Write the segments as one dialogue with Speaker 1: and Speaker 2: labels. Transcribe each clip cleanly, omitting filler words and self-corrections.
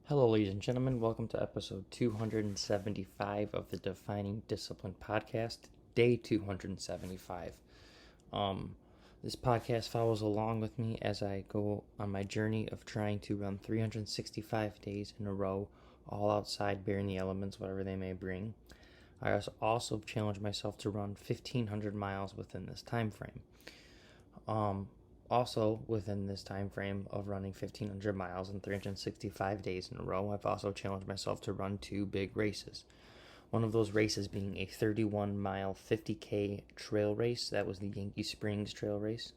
Speaker 1: Hello, ladies and gentlemen. Welcome to episode 275 of the Defining Discipline podcast, day 275. Um, this podcast follows along with me as I go on my journey of trying to run 365 days in a row, all outside, bearing the elements, whatever they may bring. I also challenge myself to run 1,500 miles within this time frame. Also, within this time frame of running 1,500 miles and 365 days in a row, I've also challenged myself to run two big races. One of those races being a 31-mile 50K trail race. That was the Yankee Springs Trail Race.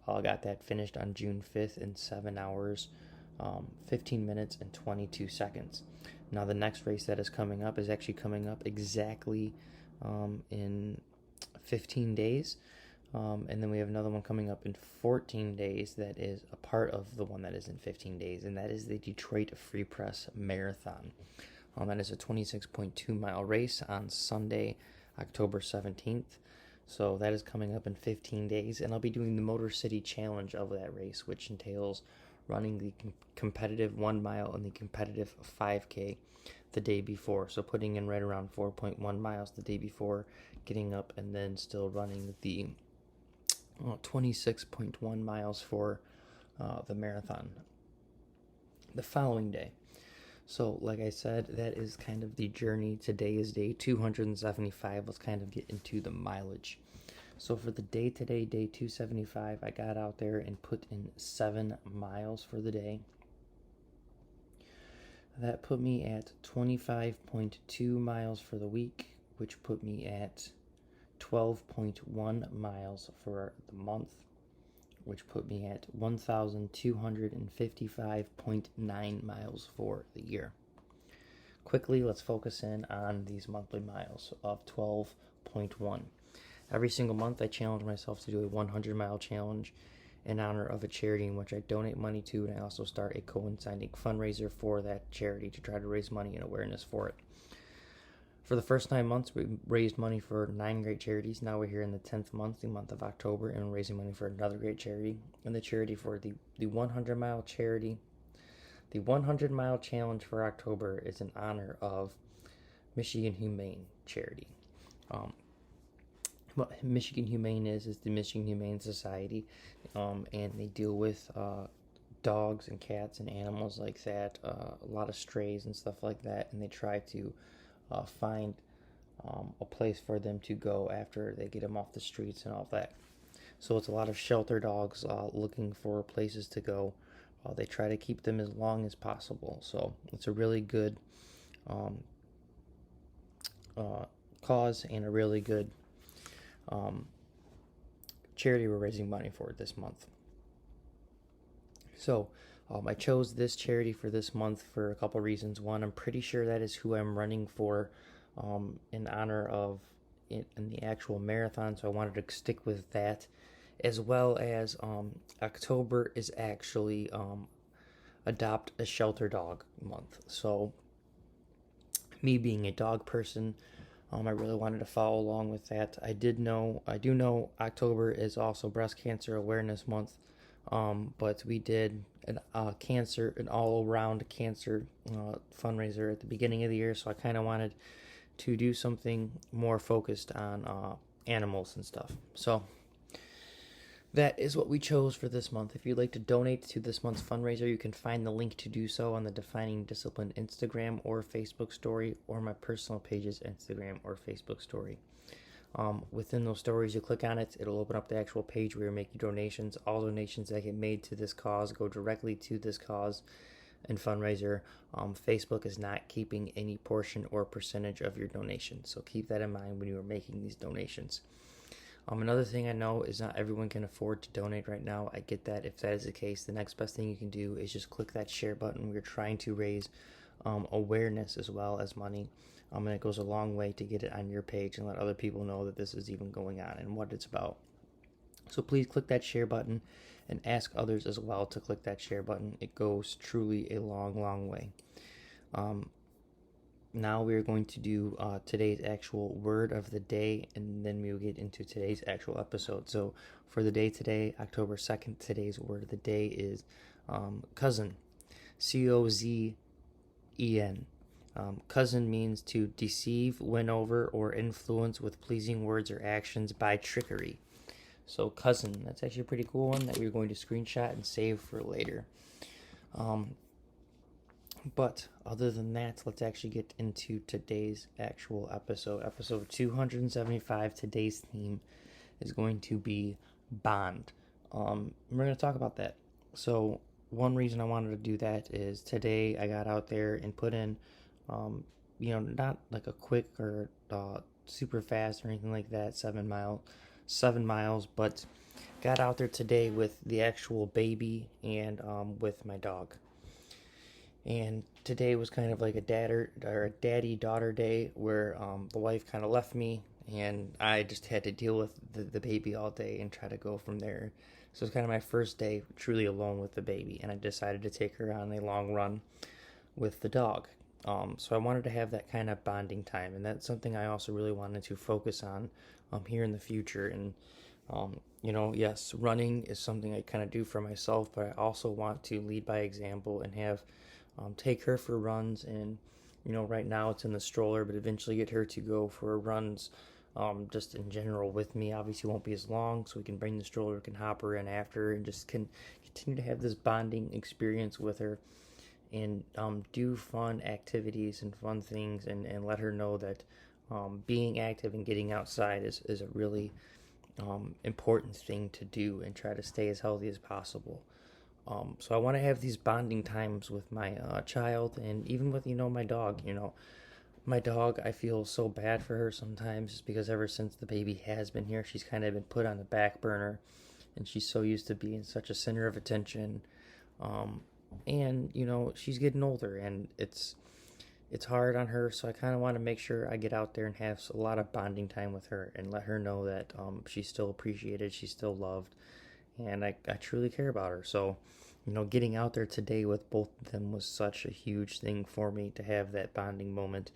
Speaker 1: I got that finished on June 5th in 7 hours, 15 minutes, and 22 seconds. Now, the next race that is coming up is actually coming up exactly in 15 days. And then we have another one coming up in 14 days that is a part of the one that is in 15 days, and that is the Detroit Free Press Marathon. That is a 26.2 mile race on Sunday, October 17th. So that is coming up in 15 days, and I'll be doing the Motor City Challenge of that race, which entails running the competitive 1 mile and the competitive 5K the day before. So putting in right around 4.1 miles the day before, getting up and then still running the 26.1 miles for the marathon the following day. So, like I said, that is kind of the journey. Today is day 275. Let's kind of get into the mileage. So, for the day today, day 275, I got out there and put in 7 miles for the day. That put me at 25.2 miles for the week, which put me at 12.1 miles for the month, which put me at 1,255.9 miles for the year. Quickly, let's focus in on these monthly miles of 12.1. Every single month, I challenge myself to do a 100-mile challenge in honor of a charity in which I donate money to, and I also start a coinciding fundraiser for that charity to try to raise money and awareness for it. For the first 9 months, we raised money for 9 great charities. Now we're here in the 10th month, the month of October, and we're raising money for another great charity. And the charity for the 100-mile charity, the 100-mile challenge for October is in honor of Michigan Humane Charity. What Michigan Humane is the Michigan Humane Society, and they deal with dogs and cats and animals like that, a lot of strays and stuff like that, and they try to find a place for them to go after they get them off the streets and all that. So it's a lot of shelter dogs looking for places to go. They try to keep them as long as possible. So it's a really good cause and a really good charity we're raising money for this month. So I chose this charity for this month for a couple reasons. One, I'm pretty sure that is who I'm running for in honor of in the actual marathon, so I wanted to stick with that, as well as October is actually Adopt a Shelter Dog month. So me being a dog person, I really wanted to follow along with that. I do know October is also Breast Cancer Awareness Month. But we did an all-around cancer fundraiser at the beginning of the year, so I kind of wanted to do something more focused on animals and stuff. So that is what we chose for this month. If you'd like to donate to this month's fundraiser, you can find the link to do so on the Defining Discipline Instagram or Facebook story, or my personal page's Instagram or Facebook story. Within those stories, you click on it, it'll open up the actual page where you're making donations. All donations that get made to this cause go directly to this cause and fundraiser. Facebook is not keeping any portion or percentage of your donation, so keep that in mind when you are making these donations. Another thing I know is not everyone can afford to donate right now. I get that. If that is the case, the next best thing you can do is just click that share button. We're trying to raise awareness as well as money. And it goes a long way to get it on your page and let other people know that this is even going on and what it's about. So please click that share button and ask others as well to click that share button. It goes truly a long, long way. Now we're going to do today's actual word of the day, and then we'll get into today's actual episode. So for the day today, October 2nd, today's word of the day is cousin. COZZN. C-O-U-Z-E-N. Cousin means to deceive, win over, or influence with pleasing words or actions by trickery. So cousin, that's actually a pretty cool one that we're going to screenshot and save for later. But other than that, let's actually get into today's actual episode. Episode 275, today's theme is going to be bond. We're going to talk about that. So one reason I wanted to do that is today I got out there and put in, not like a quick or super fast or anything like that, 7 miles, but got out there today with the actual baby and with my dog. And today was kind of like a daddy-daughter day where the wife kind of left me and I just had to deal with the baby all day and try to go from there. So it's kind of my first day truly alone with the baby, and I decided to take her on a long run with the dog. So I wanted to have that kind of bonding time, and that's something I also really wanted to focus on here in the future. And yes, running is something I kind of do for myself, but I also want to lead by example and have take her for runs. And right now it's in the stroller, but eventually get her to go for runs just in general with me. Obviously won't be as long, so we can bring the stroller, can hop her in after, and just can continue to have this bonding experience with her and do fun activities and fun things, and let her know that being active and getting outside is a really important thing to do, and try to stay as healthy as possible. So I want to have these bonding times with my child, and even with my dog. My dog, I feel so bad for her sometimes, just because ever since the baby has been here, she's kind of been put on the back burner, and she's so used to being such a center of attention. And she's getting older, and it's hard on her. So I kind of want to make sure I get out there and have a lot of bonding time with her, and let her know that she's still appreciated, she's still loved, and I truly care about her. So getting out there today with both of them was such a huge thing for me, to have that bonding moment.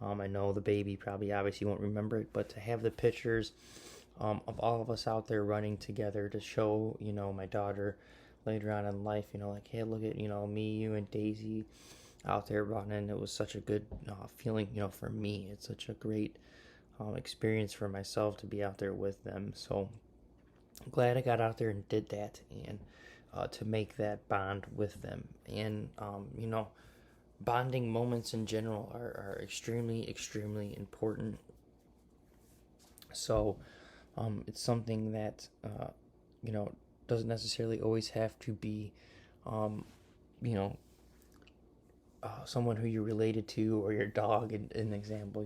Speaker 1: I know the baby probably obviously won't remember it, but to have the pictures of all of us out there running together to show my daughter later on in life, like, hey, look at me, you, and Daisy out there running. It was such a good feeling for me. It's such a great experience for myself to be out there with them. So I'm glad I got out there and did that, and to make that bond with them. And bonding moments in general are extremely, extremely important. So it's something that doesn't necessarily always have to be someone who you're related to, or your dog, in an example.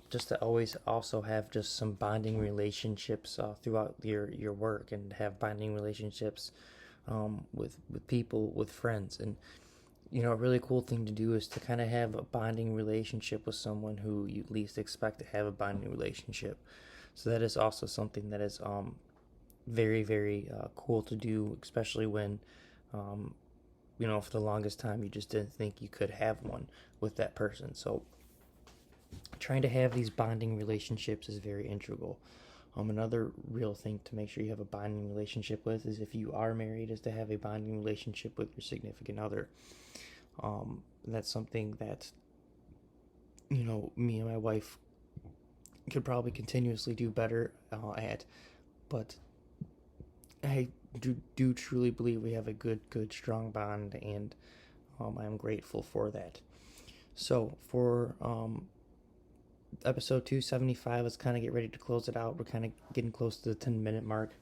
Speaker 1: Just to always also have just some bonding relationships throughout your work, and have bonding relationships with people, with friends. And a really cool thing to do is to kind of have a bonding relationship with someone who you least expect to have a bonding relationship. So that is also something that is very, very cool to do, especially when for the longest time you just didn't think you could have one with that person. So trying to have these bonding relationships is very integral. Another real thing to make sure you have a bonding relationship with is, if you are married, is to have a bonding relationship with your significant other. That's something that me and my wife could probably continuously do better at, but I do truly believe we have a good strong bond, and I'm grateful for that. So for episode 275, let's kind of get ready to close it out. We're kind of getting close to the 10-minute mark,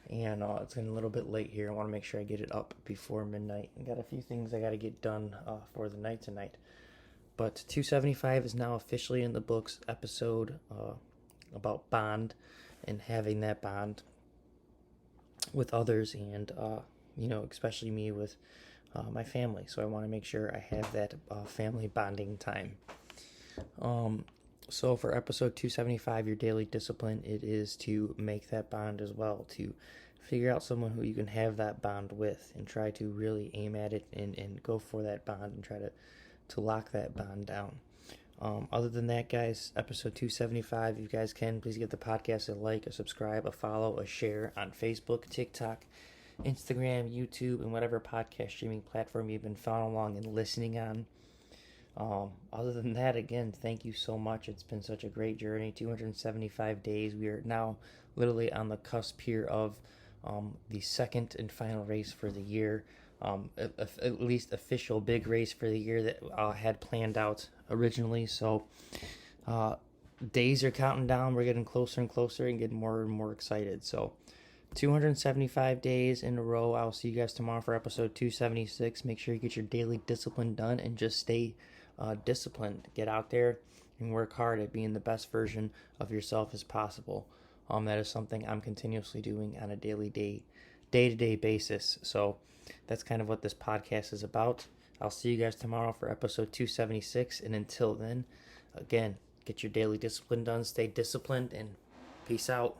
Speaker 1: and it's getting a little bit late here. I want to make sure I get it up before midnight. I got a few things I got to get done for the night tonight. But 275 is now officially in the books. Episode about bond, and having that bond with others, and especially me with my family. So I want to make sure I have that family bonding time. So for episode 275, your daily discipline, it is to make that bond as well, to figure out someone who you can have that bond with, and try to really aim at it, and go for that bond, and try to lock that bond down. Other than that, guys, episode 275, if you guys can, please give the podcast a like, a subscribe, a follow, a share on Facebook, TikTok, Instagram, YouTube, and whatever podcast streaming platform you've been following along and listening on. Other than that, again, thank you so much. It's been such a great journey. 275 days. We are now literally on the cusp here of the second and final race for the year. At least official big race for the year that I had planned out originally. So days are counting down. We're getting closer and closer and getting more and more excited. So 275 days in a row. I'll see you guys tomorrow for episode 276. Make sure you get your daily discipline done and just stay disciplined. Get out there and work hard at being the best version of yourself as possible. That is something I'm continuously doing on a day-to-day basis. So that's kind of what this podcast is about. I'll see you guys tomorrow for episode 276. And until then, again, get your daily discipline done, stay disciplined, and peace out.